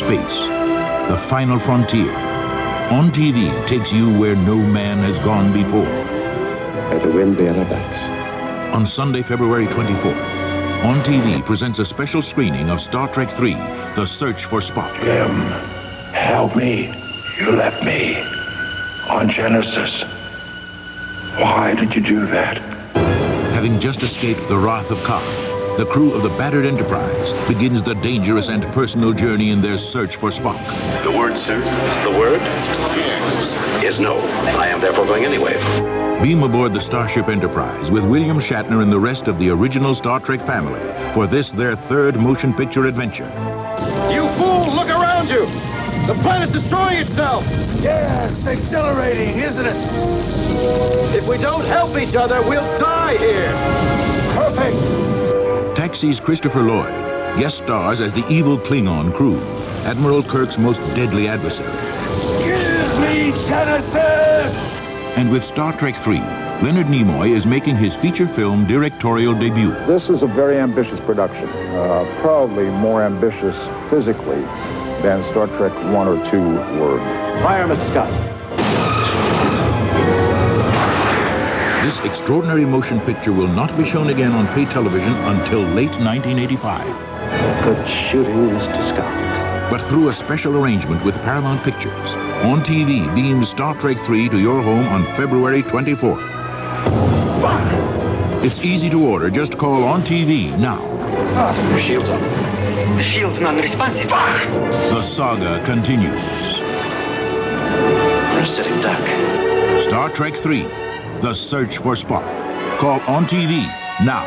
space, the final frontier. On TV takes you where no man has gone before. And the wind be at our backs. On Sunday, February 24th, On TV presents a special screening of Star Trek III, The Search for Spock. Jim, help me. You left me on Genesis. Why did you do that? Having just escaped the wrath of Khan, the crew of the battered Enterprise begins the dangerous and personal journey in their search for Spock. The word, sir? The word? Is no. I am therefore going anyway. Beam aboard the Starship Enterprise with William Shatner and the rest of the original Star Trek family for this, their third motion picture adventure. You fool, look around you! The planet's destroying itself! Yes, accelerating, isn't it? If we don't help each other, we'll die here! Perfect. Taxi's Christopher Lloyd guest stars as the evil Klingon crew, Admiral Kirk's most deadly adversary. Give me Genesis! And with Star Trek III, Leonard Nimoy is making his feature film directorial debut. This is a very ambitious production, probably more ambitious physically than Star Trek 1 or 2 were. Fire, Mr. Scott. This extraordinary motion picture will not be shown again on pay television until late 1985. Good shooting, Mr. Scott. But through a special arrangement with Paramount Pictures, On TV beams Star Trek III to your home on February 24th. It's easy to order. Just call On TV now. The shield's up. The shield's non-responsive. The saga continues. We're a sitting duck. Star Trek III, The Search for Spock. Call On TV now.